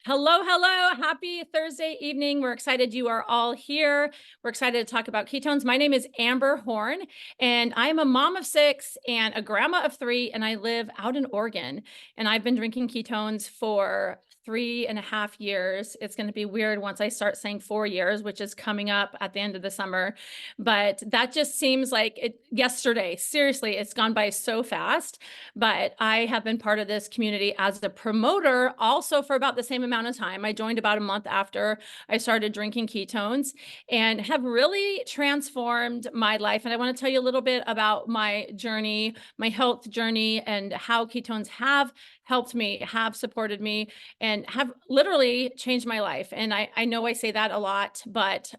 Hello, hello. Happy Thursday evening. We're excited you are all here. We're excited to talk about ketones. My name is Amber Horn, and I'm a mom of six and a grandma of three, and I live out in Oregon. And I've been drinking ketones for 3.5 years. It's going to be weird once I start saying 4 years, which is coming up at the end of the summer. But that just seems like it yesterday. Seriously, it's gone by so fast. But I have been part of this community as a promoter also for about the same amount of time. I joined about a month after I started drinking ketones and have really transformed my life. And I want to tell you a little bit about my journey, my health journey, and how ketones have helped me, have supported me, and have literally changed my life. And I know I say that a lot, but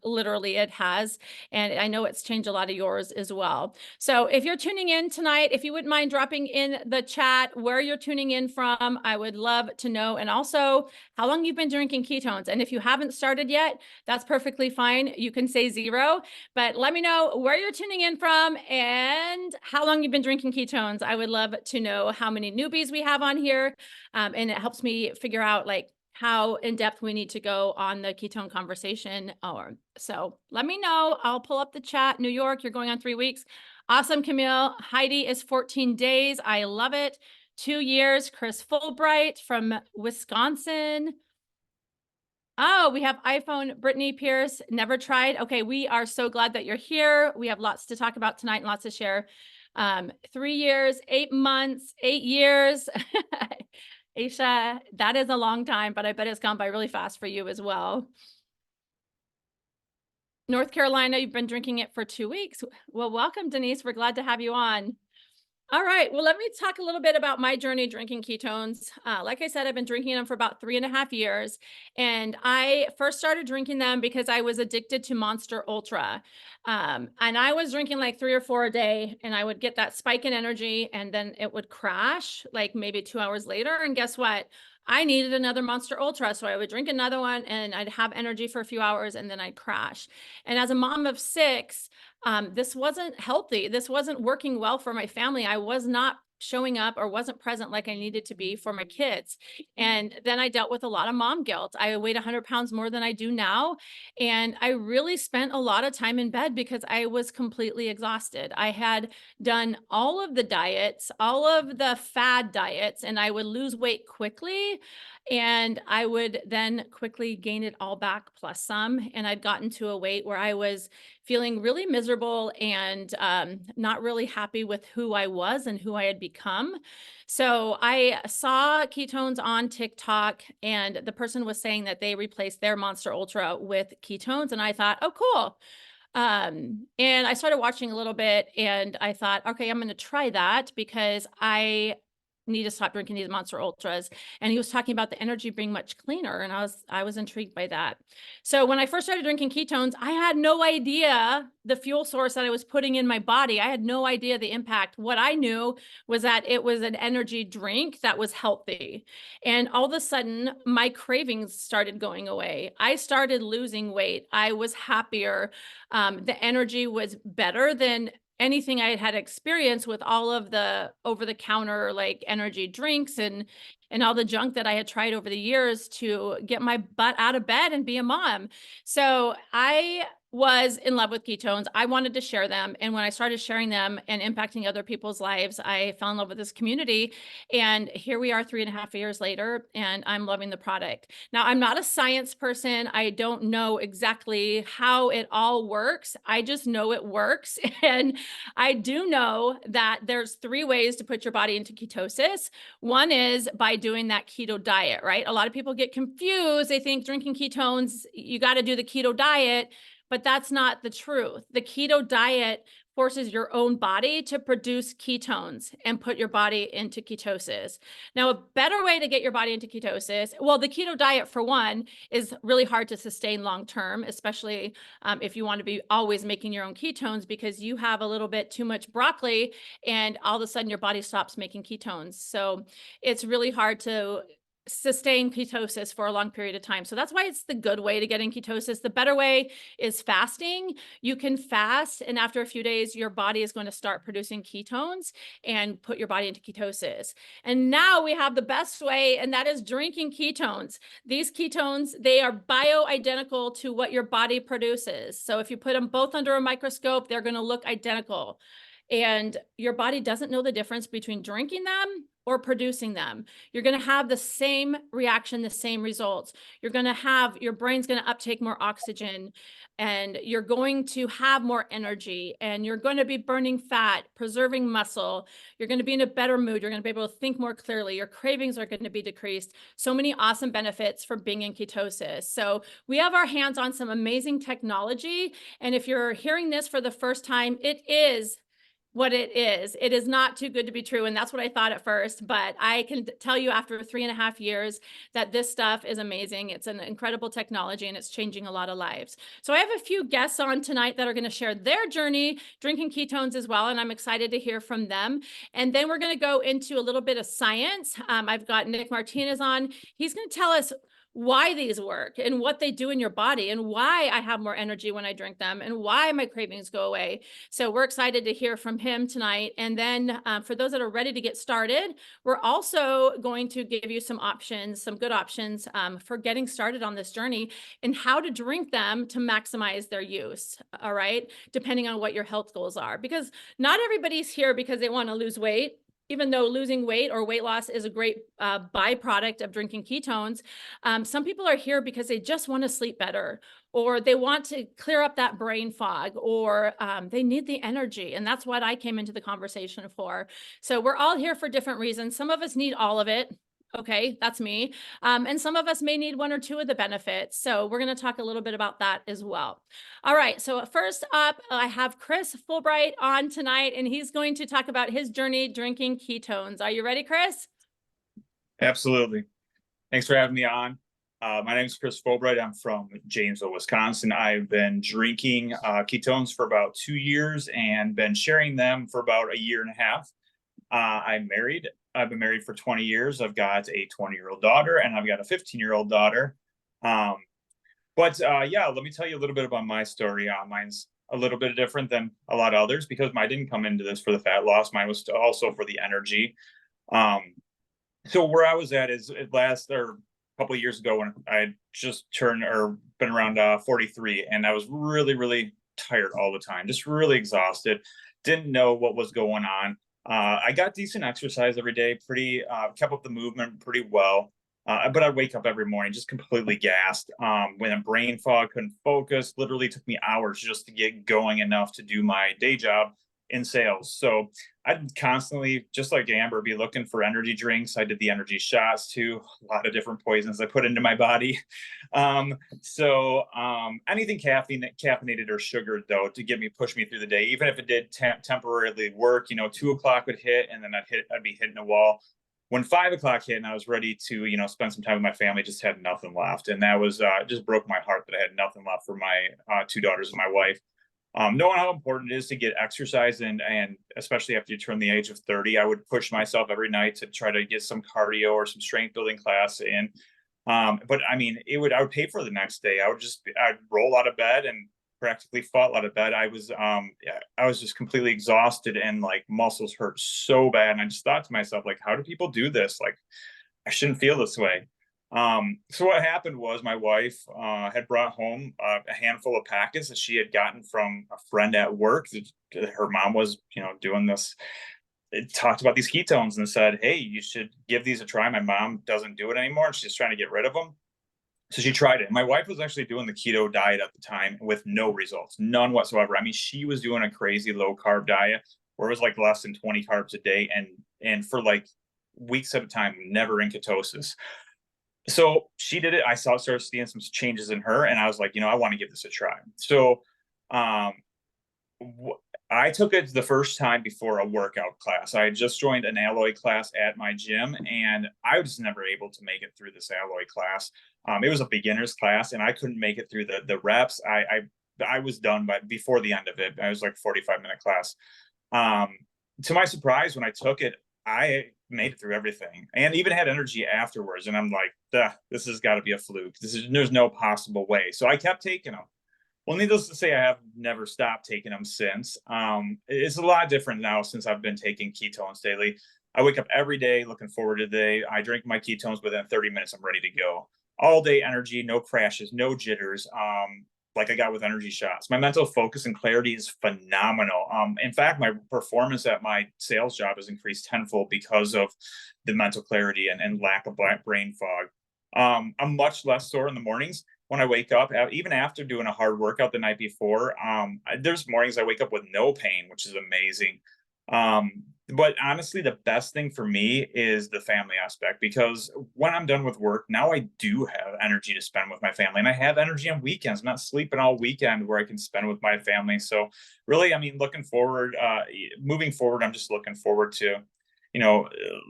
literally it has. And I know it's changed a lot of yours as well. So if you're tuning in tonight, if you wouldn't mind dropping in the chat where you're tuning in from, I would love to know. And also how long you've been drinking ketones. And if you haven't started yet, that's perfectly fine. You can say 0, but let me know where you're tuning in from and how long you've been drinking ketones. I would love to know how many newbies we have on here. And it helps me figure out like how in depth we need to go on the ketone conversation. So let me know. I'll pull up the chat. New York, you're going on 3 weeks. Awesome, Camille. Heidi is 14 days. I love it. 2 years. Chris Fulbright from Wisconsin. Oh, we have iPhone. Brittany Pierce, never tried. Okay, we are so glad that you're here. We have lots to talk about tonight and lots to share. 3 years, 8 months, 8 years. Aisha, that is a long time, but I bet it's gone by really fast for you as well. North Carolina, you've been drinking it for 2 weeks. Well, welcome, Denise. We're glad to have you on. All right. Well, let me talk a little bit about my journey drinking ketones. Like I said, I've been drinking them for about 3.5 years. And I first started drinking them because I was addicted to Monster Ultra. And I was drinking like 3 or 4 a day, and I would get that spike in energy, and then it would crash like maybe 2 hours later. And guess what? I needed another Monster Ultra. So I would drink another one and I'd have energy for a few hours and then I'd crash. And as a mom of six, this wasn't healthy. This wasn't working well for my family. I was not showing up or wasn't present like I needed to be for my kids. And then I dealt with a lot of mom guilt. I weighed 100 pounds more than I do now. And I really spent a lot of time in bed because I was completely exhausted. I had done all of the diets, all of the fad diets, and I would lose weight quickly. And I would then quickly gain it all back plus some. And I'd gotten to a weight where I was feeling really miserable and not really happy with who I was and who I had become. So I saw ketones on TikTok, and the person was saying that they replaced their Monster Ultra with ketones. And I thought, oh, cool. And I started watching a little bit and I thought, okay, I'm going to try that because I need to stop drinking these Monster Ultras. And he was talking about the energy being much cleaner, and I was intrigued by that. So when I first started drinking ketones, I had no idea the fuel source that I was putting in my body. I had no idea the impact. What I knew was that it was an energy drink that was healthy. And all of a sudden, my cravings started going away. I started losing weight. I was happier. The energy was better than anything I had experienced with all of the over-the-counter like energy drinks and all the junk that I had tried over the years to get my butt out of bed and be a mom. So I was in love with ketones. I wanted to share them. And when I started sharing them and impacting other people's lives, I fell in love with this community. And here we are 3.5 years later, and I'm loving the product. Now, I'm not a science person. I don't know exactly how it all works. I just know it works. And I do know that there's 3 ways to put your body into ketosis. One is by doing that keto diet, right? A lot of people get confused. They think drinking ketones, you got to do the keto diet, but that's not the truth. The keto diet forces your own body to produce ketones and put your body into ketosis. Now, a better way to get your body into ketosis, well, the keto diet for one is really hard to sustain long-term, especially if you want to be always making your own ketones because you have a little bit too much broccoli and all of a sudden your body stops making ketones. So it's really hard to sustain ketosis for a long period of time. So that's why it's the good way to get in ketosis. The better way is fasting. You can fast, and after a few days, your body is going to start producing ketones and put your body into ketosis. And now we have the best way, and that is drinking ketones. These ketones, they are bioidentical to what your body produces. So if you put them both under a microscope, they're going to look identical. And your body doesn't know the difference between drinking them or producing them. You're going to have the same reaction, the same results. You're going to have, your brain's going to uptake more oxygen, and you're going to have more energy, and you're going to be burning fat, preserving muscle. You're going to be in a better mood. You're going to be able to think more clearly. Your cravings are going to be decreased. So many awesome benefits for being in ketosis. So we have our hands on some amazing technology. And if you're hearing this for the first time, it is what it is. It is not too good to be true. And that's what I thought at first, but I can tell you after 3.5 years that this stuff is amazing. It's an incredible technology, and it's changing a lot of lives. So I have a few guests on tonight that are going to share their journey drinking ketones as well. And I'm excited to hear from them. And then we're going to go into a little bit of science. I've got Nick Martinez on. He's going to tell us why these work and what they do in your body, and why I have more energy when I drink them, and why my cravings go away. So we're excited to hear from him tonight. And then for those that are ready to get started, we're also going to give you some options, some good options for getting started on this journey, and how to drink them to maximize their use. All right. Depending on what your health goals are, because not everybody's here because they want to lose weight. Even though losing weight or weight loss is a great byproduct of drinking ketones, some people are here because they just want to sleep better, or they want to clear up that brain fog, or they need the energy. And that's what I came into the conversation for. So we're all here for different reasons. Some of us need all of it. Okay, that's me. And some of us may need one or two of the benefits. So we're going to talk a little bit about that as well. All right, so first up, I have Chris Fulbright on tonight, and he's going to talk about his journey drinking ketones. Are you ready, Chris? Absolutely. Thanks for having me on. My name is Chris Fulbright. I'm from Janesville, Wisconsin. I've been drinking ketones for about 2 years and been sharing them for about a year and a half. I'm married. I've been married for 20 years. I've got a 20-year-old daughter, and I've got a 15-year-old daughter. Yeah, let me tell you a little bit about my story. Mine's a little bit different than a lot of others because I didn't come into this for the fat loss. Mine was also for the energy. So where I was at is a couple of years ago when I had just turned or been around 43, and I was really, really tired all the time, just really exhausted. Didn't know what was going on. I got decent exercise every day, kept up the movement pretty well. But I'd wake up every morning just completely gassed. When a brain fog, couldn't focus, literally took me hours just to get going enough to do my day job in sales. So I'd constantly, just like Amber, be looking for energy drinks. I did the energy shots too, a lot of different poisons I put into my body. Anything caffeinated or sugared though, to push me through the day, even if it did temporarily work. 2 o'clock would hit, and then I'd be hitting a wall. When 5 o'clock hit and I was ready to, spend some time with my family, just had nothing left. And that was just broke my heart that I had nothing left for my 2 daughters and my wife. Knowing how important it is to get exercise, and especially after you turn the age of 30, I would push myself every night to try to get some cardio or some strength building class in. But I mean, I would pay for the next day. I'd roll out of bed and practically fall out of bed. I was just completely exhausted, and like muscles hurt so bad. And I just thought to myself, like, how do people do this? Like, I shouldn't feel this way. So what happened was my wife had brought home a handful of packets that she had gotten from a friend at work. Her mom was, doing this. It talked about these ketones and said, hey, you should give these a try. My mom doesn't do it anymore, and she's trying to get rid of them. So she tried it. My wife was actually doing the keto diet at the time with no results, none whatsoever. I mean, she was doing a crazy low carb diet where it was like less than 20 carbs a day, and for like weeks at a time, never in ketosis. So she did it. I started seeing some changes in her, and I was like, I want to give this a try. So I took it the first time before a workout class. I had just joined an alloy class at my gym, and I was never able to make it through this alloy class. It was a beginner's class, and I couldn't make it through the reps. I was done before the end of it. I was like 45-minute class. To my surprise, when I took it, I made it through everything and even had energy afterwards. And I'm like, "Duh, this has got to be a fluke. There's no possible way." So I kept taking them. Well, needless to say, I have never stopped taking them since. It's a lot different now since I've been taking ketones daily. I wake up every day looking forward to the day. I drink my ketones within 30 minutes. I'm ready to go. All day energy, no crashes, no jitters. Like I got with energy shots. My mental focus and clarity is phenomenal. In fact, my performance at my sales job has increased tenfold because of the mental clarity and lack of brain fog. I'm much less sore in the mornings when I wake up, even after doing a hard workout the night before. There's mornings I wake up with no pain, which is amazing. But honestly, the best thing for me is the family aspect, because when I'm done with work, now I do have energy to spend with my family, and I have energy on weekends. I'm not sleeping all weekend where I can spend with my family. So really, I mean, looking forward, moving forward, I'm just looking forward to,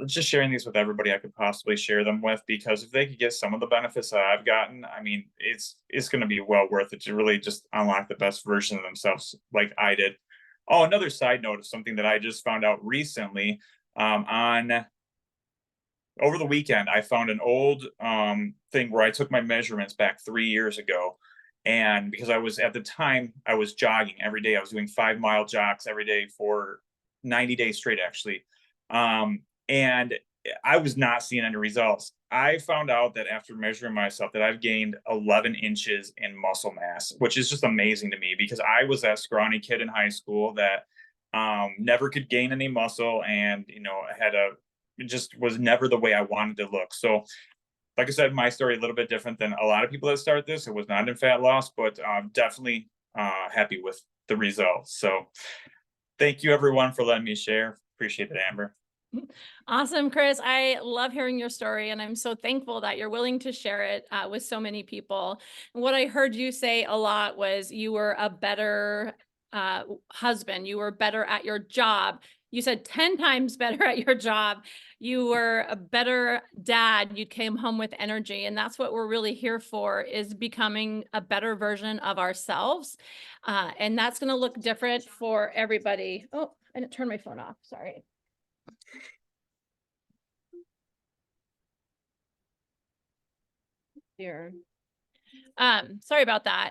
just sharing these with everybody I could possibly share them with, because if they could get some of the benefits that I've gotten, I mean, it's going to be well worth it to really just unlock the best version of themselves like I did. Oh, another side note of something that I just found out recently, on over the weekend, I found an old thing where I took my measurements back 3 years ago. And because I was at the time, I was jogging every day. I was doing 5 mile jogs every day for 90 days straight, actually. And I was not seeing any results. I found out that after measuring myself that I've gained 11 inches in muscle mass, which is just amazing to me, because I was that scrawny kid in high school that never could gain any muscle, and had a it just was never the way I wanted to look. So, like I said, my story a little bit different than a lot of people that start this. It was not in fat loss, but definitely happy with the results. So, thank you everyone for letting me share. Appreciate it, Amber. Awesome, Chris. I love hearing your story, and I'm so thankful that you're willing to share it with so many people. And what I heard you say a lot was you were a better husband, you were better at your job. You said 10 times better at your job. You were a better dad. You came home with energy. And that's what we're really here for, is becoming a better version of ourselves. And that's going to look different for everybody. Oh, I didn't turn my phone off. Sorry. Here. Sorry about that.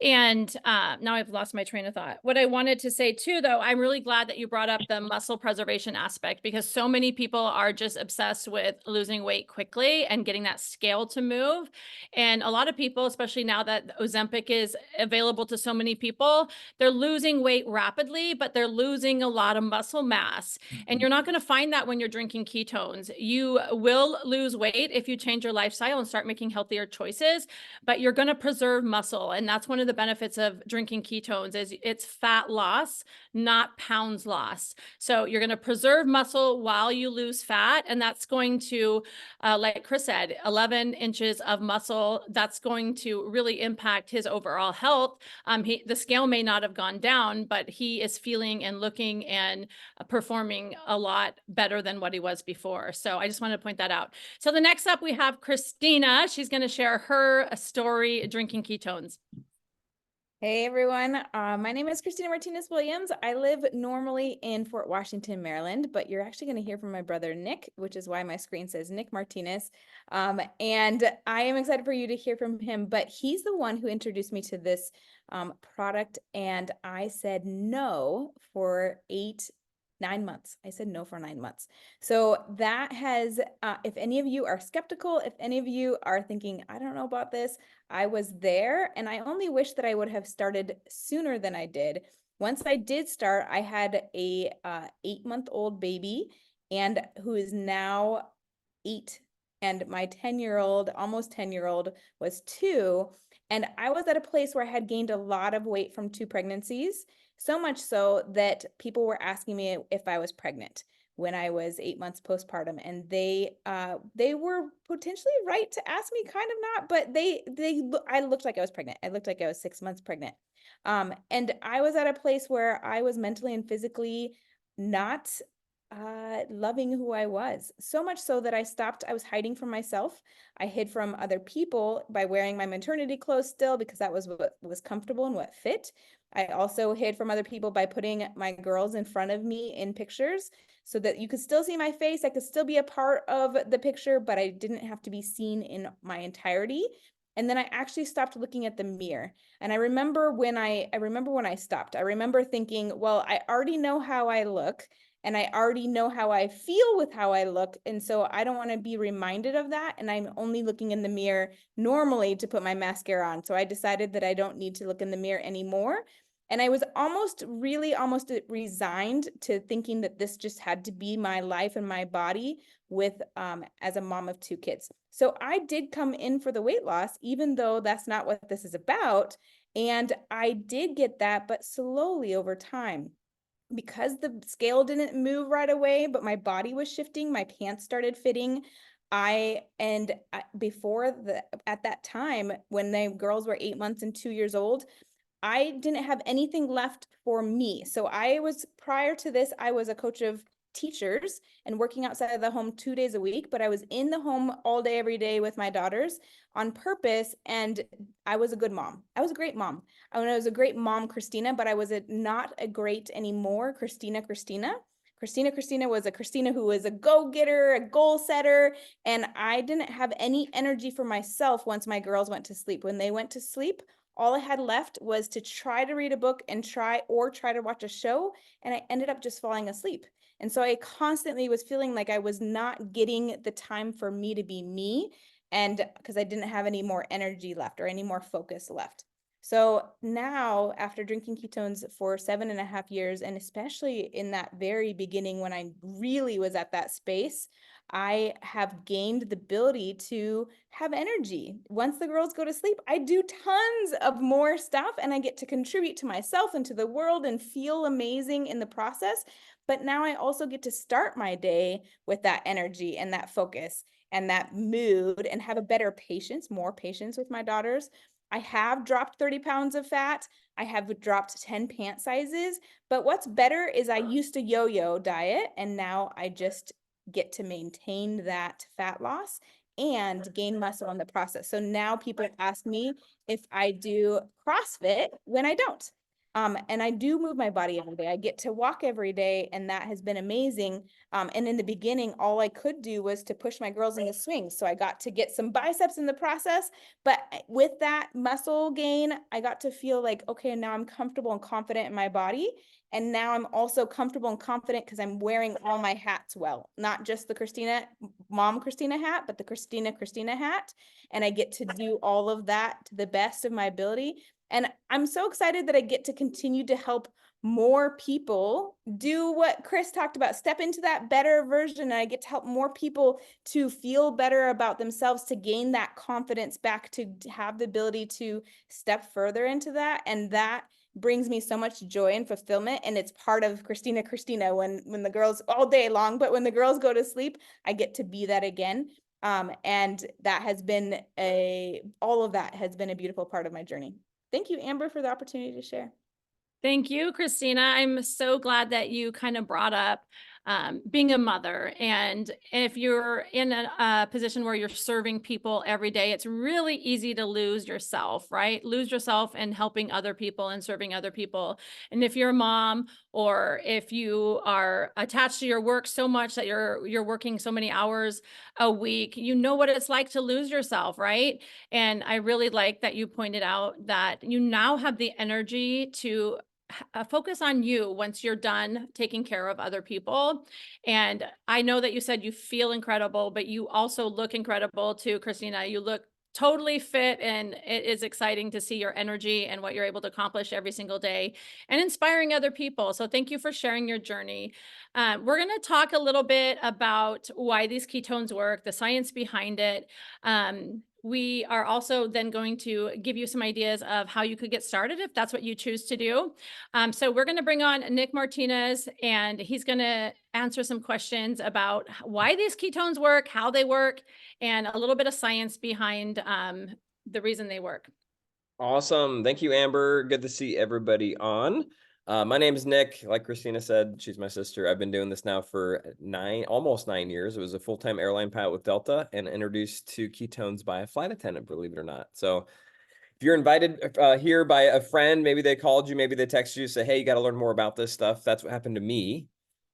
And now I've lost my train of thought. What I wanted to say too, though, I'm really glad that you brought up the muscle preservation aspect, because so many people are just obsessed with losing weight quickly and getting that scale to move. And a lot of people, especially now that Ozempic is available to so many people, they're losing weight rapidly, but they're losing a lot of muscle mass. And you're not going to find that when you're drinking ketones. You will lose weight if you change your lifestyle and start making healthier choices, but you're going to preserve muscle. And that's one of the benefits of drinking ketones, is it's fat loss, not pounds lost. So you're going to preserve muscle while you lose fat. And that's going to, like Chris said, 11 inches of muscle, that's going to really impact his overall health. The scale may not have gone down, but he is feeling and looking and performing a lot better than what he was before. So I just wanted to point that out. So the next up, we have Christina. She's going to share her story drinking ketones. Hey everyone, my name is Christina Martinez Williams. I live normally in Fort Washington, Maryland, but you're actually going to hear from my brother Nick, which is why my screen says Nick Martinez. And I am excited for you to hear from him, but he's the one who introduced me to this product, and I said no for 9 months. I said no for 9 months. So that has, if any of you are skeptical, if any of you are thinking, I don't know about this, I was there, and I only wish that I would have started sooner than I did. Once I did start, I had a 8-month-old baby, and who is now 8, and my 10-year-old, almost 10-year-old, was 2. And I was at a place where I had gained a lot of weight from 2 pregnancies, so much so that people were asking me if I was pregnant when I was 8 months postpartum, and they were potentially right to ask me, kind of not, but I looked like I was pregnant. I looked like I was 6 months pregnant. And I was at a place where I was mentally and physically not loving who I was. So much so that I was hiding from myself. I hid from other people by wearing my maternity clothes still because that was what was comfortable and what fit. I also hid from other people by putting my girls in front of me in pictures so that you could still see my face. I could still be a part of the picture, but I didn't have to be seen in my entirety. And then I actually stopped looking at the mirror. And I remember when I stopped. I remember thinking, well, I already know how I look and I already know how I feel with how I look. And so I don't want to be reminded of that. And I'm only looking in the mirror normally to put my mascara on. So I decided that I don't need to look in the mirror anymore. And I was almost resigned to thinking that this just had to be my life and my body with as a mom of 2 kids. So I did come in for the weight loss, even though that's not what this is about. And I did get that, but slowly over time, because the scale didn't move right away, but my body was shifting, my pants started fitting. At that time, when the girls were 8 months and 2 years old, I didn't have anything left for me. So prior to this, I was a coach of teachers and working outside of the home 2 days a week, but I was in the home all day, every day with my daughters on purpose. And I was a good mom. I was a great mom. I was a great mom, Christina, but I was not a great anymore, Christina. Christina was a Christina who was a go-getter, a goal setter, and I didn't have any energy for myself once my girls went to sleep. When they went to sleep, all I had left was to try to read a book and try to watch a show, and I ended up just falling asleep. And so I constantly was feeling like I was not getting the time for me to be me, and because I didn't have any more energy left or any more focus left. So now, after drinking ketones for 7.5 years, and especially in that very beginning when I really was at that space, I have gained the ability to have energy. Once the girls go to sleep, I do tons of more stuff and I get to contribute to myself and to the world and feel amazing in the process. But now I also get to start my day with that energy and that focus and that mood and have a better patience, more patience with my daughters. I have dropped 30 pounds of fat. I have dropped 10 pant sizes. But what's better is I used to yo-yo diet and now I just get to maintain that fat loss and gain muscle in the process. So now people ask me if I do CrossFit when I don't. And I do move my body every day. I get to walk every day, and that has been amazing. And in the beginning, all I could do was to push my girls in the swings. So I got to get some biceps in the process. But with that muscle gain, I got to feel like, okay, now I'm comfortable and confident in my body. And now I'm also comfortable and confident because I'm wearing all my hats well, not just the mom Christina hat, but the Christina hat. And I get to do all of that to the best of my ability. And I'm so excited that I get to continue to help more people do what Chris talked about, step into that better version. And I get to help more people to feel better about themselves, to gain that confidence back, to have the ability to step further into that. And that brings me so much joy and fulfillment. And it's part of Christina when the girls all day long, but when the girls go to sleep, I get to be that again. And that has been all of that has been a beautiful part of my journey. Thank you, Amber, for the opportunity to share. Thank you, Christina. I'm so glad that you kind of brought up being a mother. And if you're in a position where you're serving people every day, it's really easy to lose yourself, right? Lose yourself in helping other people and serving other people. And if you're a mom, or if you are attached to your work so much that you're working so many hours a week, you know what it's like to lose yourself, right? And I really like that you pointed out that you now have the energy to focus on you once you're done taking care of other people. And I know that you said you feel incredible, but you also look incredible too, Christina. You look totally fit, and it is exciting to see your energy and what you're able to accomplish every single day and inspiring other people. So thank you for sharing your journey. We're going to talk a little bit about why these ketones work, the science behind it. We are also then going to give you some ideas of how you could get started if that's what you choose to do. So we're going to bring on Nick Martinez, and he's going to answer some questions about why these ketones work, how they work, and a little bit of science behind the reason they work. Awesome. Thank you, Amber. Good to see everybody on. My name is Nick. Like Christina said, she's my sister. I've been doing this now for almost 9 years. I was a full-time airline pilot with Delta and introduced to ketones by a flight attendant, believe it or not. So if you're invited here by a friend, maybe they called you, maybe they texted you, say, hey, you got to learn more about this stuff. That's what happened to me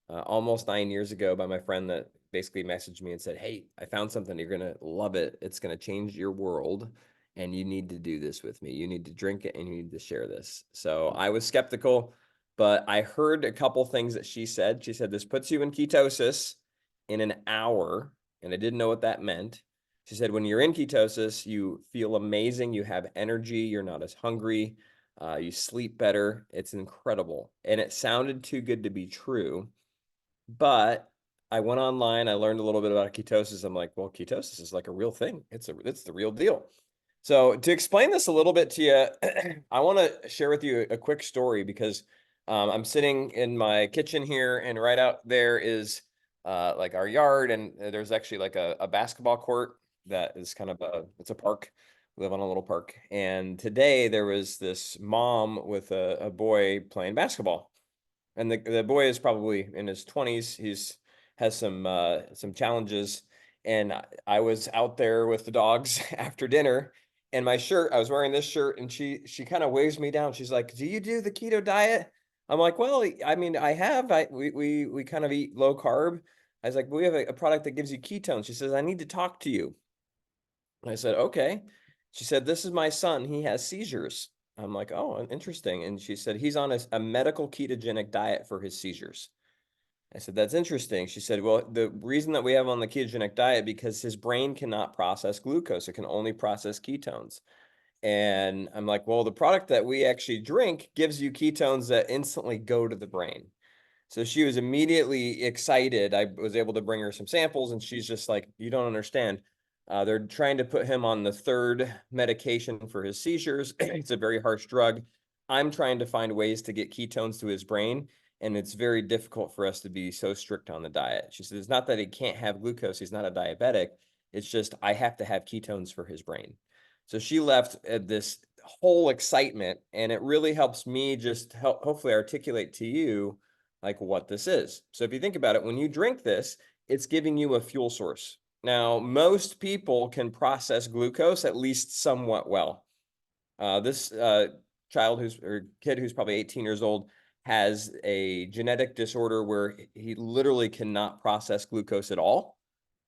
almost 9 years ago by my friend that basically messaged me and said, hey, I found something. You're going to love it. It's going to change your world. And you need to do this with me. You need to drink it and you need to share this. So I was skeptical, but I heard a couple things that she said. She said, this puts you in ketosis in an hour. And I didn't know what that meant. She said, when you're in ketosis, you feel amazing. You have energy. You're not as hungry. You sleep better. It's incredible. And it sounded too good to be true. But I went online. I learned a little bit about ketosis. I'm like, well, ketosis is like a real thing. It's the real deal. So to explain this a little bit to you, I want to share with you a quick story because I'm sitting in my kitchen here, and right out there is like our yard, and there's actually like a basketball court that is kind of it's a park. We live on a little park, and today there was this mom with a boy playing basketball, and the boy is probably in his 20s. He's has some challenges, and I was out there with the dogs after dinner. And my shirt, I was wearing this shirt, and she kind of waves me down. She's like, "Do you do the keto diet?" I'm like, "Well, I mean, I have. We kind of eat low carb." I was like, "We have a product that gives you ketones." She says, "I need to talk to you." I said, "Okay." She said, "This is my son. He has seizures." I'm like, "Oh, interesting." And she said, "He's on a medical ketogenic diet for his seizures." I said, "That's interesting." She said, "Well, the reason that we have him on the ketogenic diet because his brain cannot process glucose. It can only process ketones." And I'm like, "Well, the product that we actually drink gives you ketones that instantly go to the brain." So she was immediately excited. I was able to bring her some samples, and she's just like, "You don't understand. They're trying to put him on the third medication for his seizures. It's a very harsh drug. I'm trying to find ways to get ketones to his brain, and it's very difficult for us to be so strict on the diet." She said, "It's not that he can't have glucose. He's not a diabetic. It's just I have to have ketones for his brain." So she left this whole excitement, and it really helps me just hopefully articulate to you like what this is. So if you think about it, when you drink this, it's giving you a fuel source. Now, most people can process glucose at least somewhat well. This child or kid who's probably 18 years old has a genetic disorder where he literally cannot process glucose at all,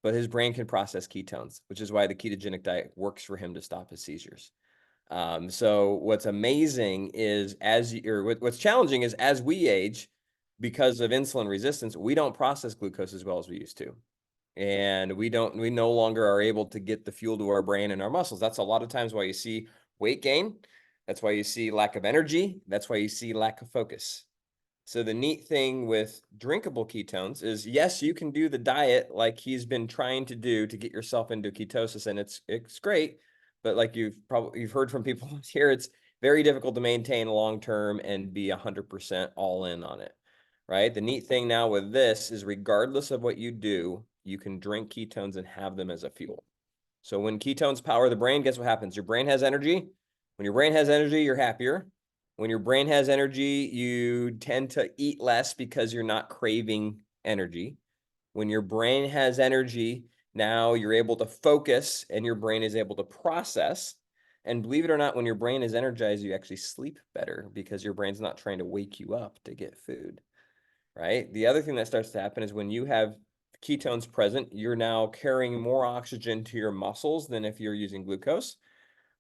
but his brain can process ketones, which is why the ketogenic diet works for him to stop his seizures. So what's amazing is what's challenging is as we age, because of insulin resistance, we don't process glucose as well as we used to. And we no longer are able to get the fuel to our brain and our muscles. That's a lot of times why you see weight gain. That's why you see lack of energy. That's why you see lack of focus. So the neat thing with drinkable ketones is, yes, you can do the diet like he's been trying to do to get yourself into ketosis, and it's great. But like you've heard from people here, it's very difficult to maintain long term and be 100% all in on it, right? The neat thing now with this is regardless of what you do, you can drink ketones and have them as a fuel. So when ketones power the brain, guess what happens? Your brain has energy. When your brain has energy, you're happier. When your brain has energy, you tend to eat less because you're not craving energy. When your brain has energy, now you're able to focus and your brain is able to process. And believe it or not, when your brain is energized, you actually sleep better because your brain's not trying to wake you up to get food, right? The other thing that starts to happen is when you have ketones present, you're now carrying more oxygen to your muscles than if you're using glucose,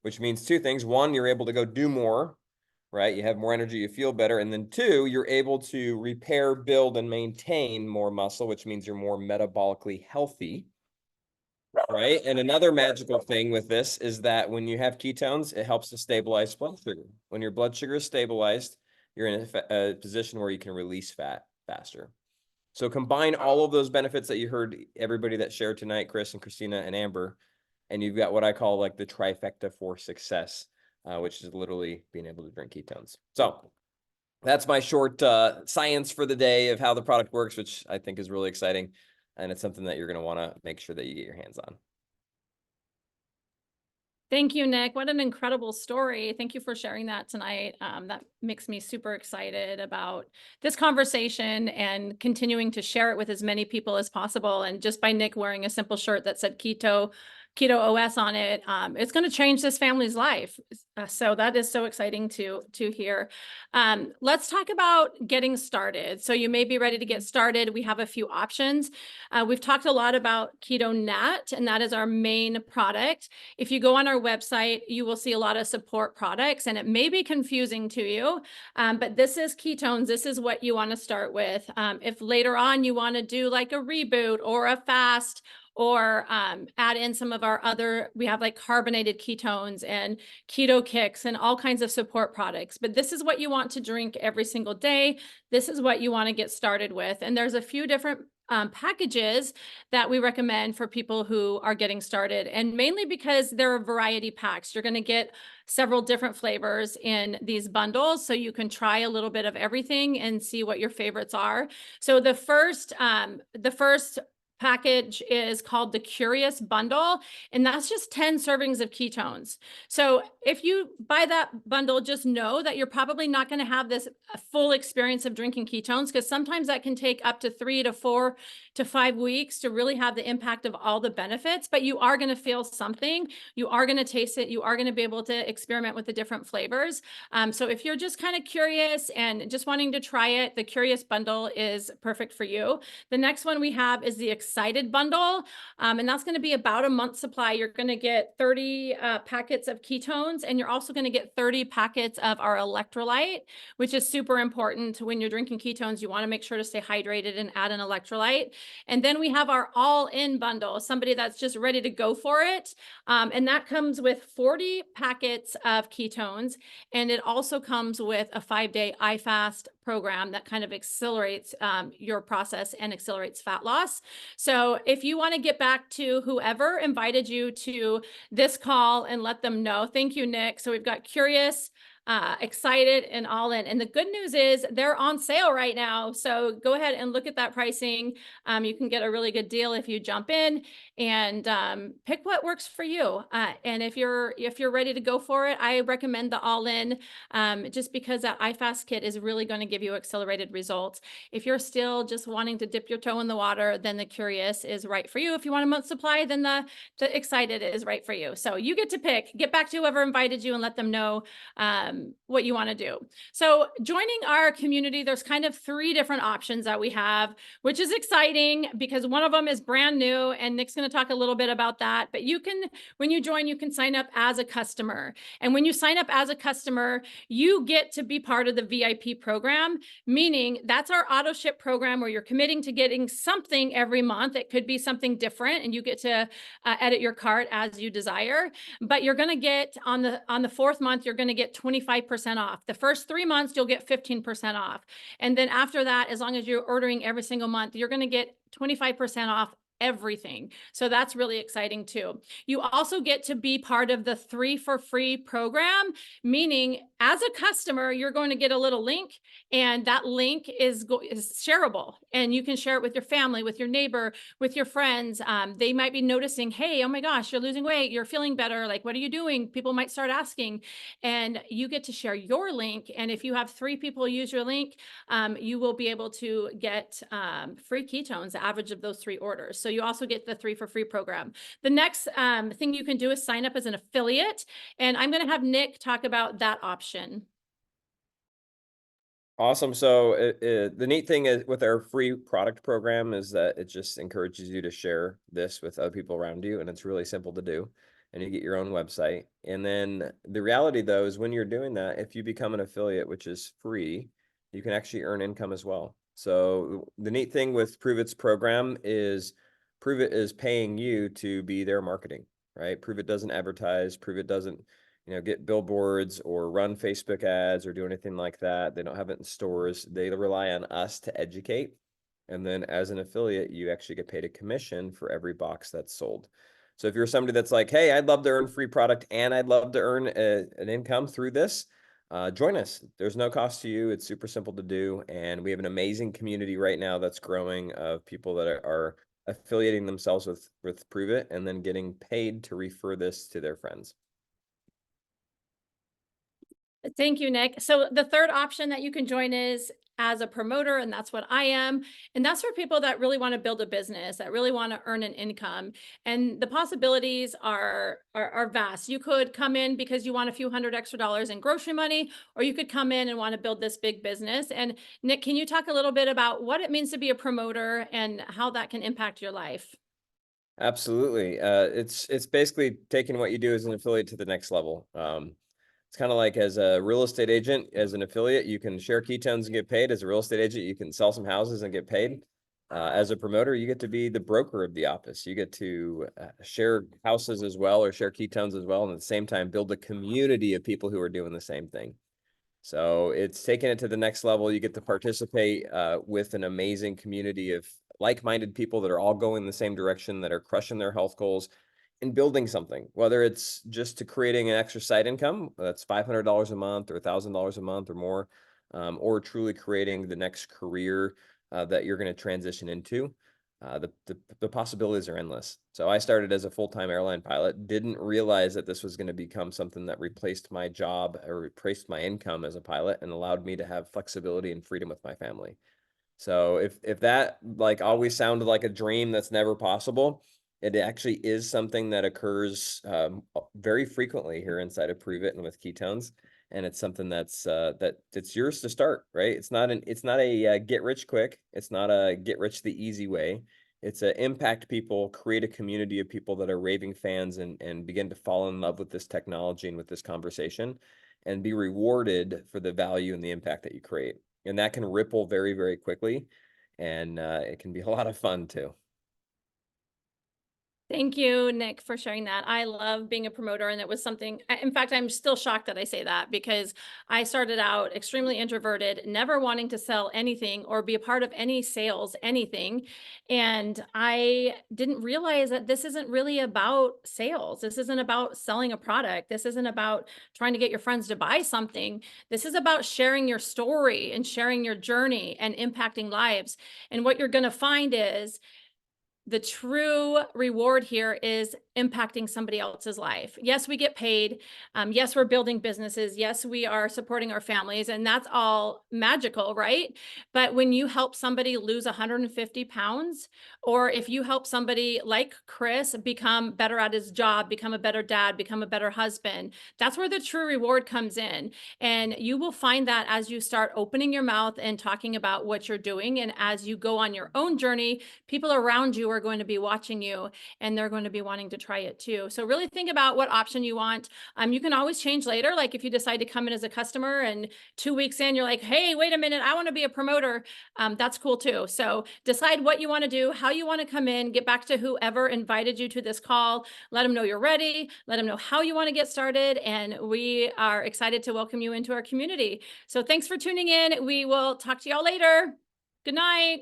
which means two things. One, you're able to go do more, right? You have more energy, you feel better. And then two, you're able to repair, build, and maintain more muscle, which means you're more metabolically healthy, right? And another magical thing with this is that when you have ketones, it helps to stabilize blood sugar. When your blood sugar is stabilized, you're in a position where you can release fat faster. So combine all of those benefits that you heard everybody that shared tonight, Chris and Christina and Amber, and you've got what I call like the trifecta for success, which is literally being able to drink ketones. So that's my short science for the day of how the product works, which I think is really exciting. And it's something that you're going to want to make sure that you get your hands on. Thank you, Nick. What an incredible story. Thank you for sharing that tonight. That makes me super excited about this conversation and continuing to share it with as many people as possible. And just by Nick wearing a simple shirt that said Keto OS on it, it's going to change this family's life. So that is so exciting to hear. Let's talk about getting started. So you may be ready to get started. We have a few options. We've talked a lot about KetoNet, and that is our main product. If you go on our website, you will see a lot of support products, and it may be confusing to you, but this is ketones. This is what you want to start with. If later on you want to do like a reboot or a fast, or add in some of our other, we have like carbonated ketones and keto kicks and all kinds of support products. But this is what you want to drink every single day. This is what you want to get started with. And there's a few different packages that we recommend for people who are getting started, and mainly because they're variety packs. You're going to get several different flavors in these bundles, so you can try a little bit of everything and see what your favorites are. So the first package is called the Curious Bundle, and that's just 10 servings of ketones. So if you buy that bundle, just know that you're probably not going to have this full experience of drinking ketones, because sometimes that can take up to 3 to 4 to 5 weeks to really have the impact of all the benefits, but you are going to feel something. You are going to taste it. You are going to be able to experiment with the different flavors. So if you're just kind of curious and just wanting to try it, the Curious Bundle is perfect for you. The next one we have is the Excited Bundle, and that's going to be about a month supply. You're going to get 30 packets of ketones, and you're also going to get 30 packets of our electrolyte, which is super important. When you're drinking ketones, you want to make sure to stay hydrated and add an electrolyte. And then we have our all-in bundle, somebody that's just ready to go for it. And that comes with 40 packets of ketones, and it also comes with a 5-day iFast program that kind of accelerates your process and accelerates fat loss. So if you want to get back to whoever invited you to this call and let them know, thank you, Nick. So we've got Curious, Excited, and All In. And the good news is they're on sale right now. So go ahead and look at that pricing. You can get a really good deal if you jump in and pick what works for you. And if you're ready to go for it, I recommend the All In, just because that iFast kit is really going to give you accelerated results. If you're still just wanting to dip your toe in the water, then the Curious is right for you. If you want a month supply, then the Excited is right for you. So you get to pick. Get back to whoever invited you and let them know what you want to do. So joining our community, there's kind of 3 different options that we have, which is exciting because one of them is brand new, and Nick's going to talk a little bit about that. But you can, when you join, you can sign up as a customer. And when you sign up as a customer, you get to be part of the VIP program, meaning that's our auto ship program where you're committing to getting something every month. It could be something different, and you get to edit your cart as you desire. But you're going to get on the 4th month, you're going to get 25% off. The first 3 months, you'll get 15% off. And then after that, as long as you're ordering every single month, you're going to get 25% off everything. So that's really exciting too. You also get to be part of the 3 for free program, meaning as a customer, you're going to get a little link, and that link is shareable, and you can share it with your family, with your neighbor, with your friends. They might be noticing, hey, oh my gosh, you're losing weight, you're feeling better. Like, what are you doing? People might start asking, and you get to share your link. And if you have 3 people use your link, you will be able to get free ketones, the average of those 3 orders. So you also get the 3 for free program. The next thing you can do is sign up as an affiliate. And I'm going to have Nick talk about that option. Awesome. So the neat thing is with our free product program is that it just encourages you to share this with other people around you. And it's really simple to do. And you get your own website. And then the reality, though, is when you're doing that, if you become an affiliate, which is free, you can actually earn income as well. So the neat thing with Pruvit's program is Pruvit is paying you to be their marketing, right? Pruvit doesn't advertise. Pruvit doesn't, get billboards or run Facebook ads or do anything like that. They don't have it in stores. They rely on us to educate. And then as an affiliate, you actually get paid a commission for every box that's sold. So if you're somebody that's like, hey, I'd love to earn free product and I'd love to earn an income through this, join us. There's no cost to you. It's super simple to do. And we have an amazing community right now that's growing of people that are affiliating themselves with Pruvit and then getting paid to refer this to their friends. Thank you, Nick. So the third option that you can join is as a promoter, and that's what I am. And that's for people that really want to build a business, that really want to earn an income. And the possibilities are vast. You could come in because you want a few hundred extra dollars in grocery money, or you could come in and want to build this big business. And Nick, can you talk a little bit about what it means to be a promoter and how that can impact your life? Absolutely. It's basically taking what you do as an affiliate to the next level. It's kind of like as a real estate agent, as an affiliate, you can share ketones and get paid. As a real estate agent, you can sell some houses and get paid. As a promoter, you get to be the broker of the office. You get to share houses as well, or share ketones as well, and at the same time, build a community of people who are doing the same thing. So it's taking it to the next level. You get to participate with an amazing community of like-minded people that are all going the same direction, that are crushing their health goals and building something, whether it's just to creating an extra side income, that's $500 a month or $1,000 a month or more, or truly creating the next career that you're going to transition into. The possibilities are endless. So I started as a full-time airline pilot, didn't realize that this was going to become something that replaced my job or replaced my income as a pilot and allowed me to have flexibility and freedom with my family. So if that like always sounded like a dream that's never possible, it actually is something that occurs very frequently here inside of Pruvit and with ketones. And it's something that's it's yours to start, right? It's not a get rich quick. It's not a get rich the easy way. It's a impact people, create a community of people that are raving fans and begin to fall in love with this technology and with this conversation and be rewarded for the value and the impact that you create. And that can ripple very, very quickly. And it can be a lot of fun too. Thank you, Nick, for sharing that. I love being a promoter, and it was something, in fact, I'm still shocked that I say that because I started out extremely introverted, never wanting to sell anything or be a part of any sales, anything. And I didn't realize that this isn't really about sales. This isn't about selling a product. This isn't about trying to get your friends to buy something. This is about sharing your story and sharing your journey and impacting lives. And what you're going to find is the true reward here is impacting somebody else's life. Yes, we get paid. Yes, we're building businesses. Yes, we are supporting our families, and that's all magical, right? But when you help somebody lose 150 pounds, or if you help somebody like Chris become better at his job, become a better dad, become a better husband, that's where the true reward comes in. And you will find that as you start opening your mouth and talking about what you're doing. And as you go on your own journey, people around you are going to be watching you and they're going to be wanting to try it too. So really think about what option you want. You can always change later. Like if you decide to come in as a customer and 2 weeks in, you're like, hey, wait a minute, I want to be a promoter. That's cool too. So decide what you want to do, how you want to come in, get back to whoever invited you to this call, let them know you're ready, let them know how you want to get started. And we are excited to welcome you into our community. So thanks for tuning in. We will talk to y'all later. Good night.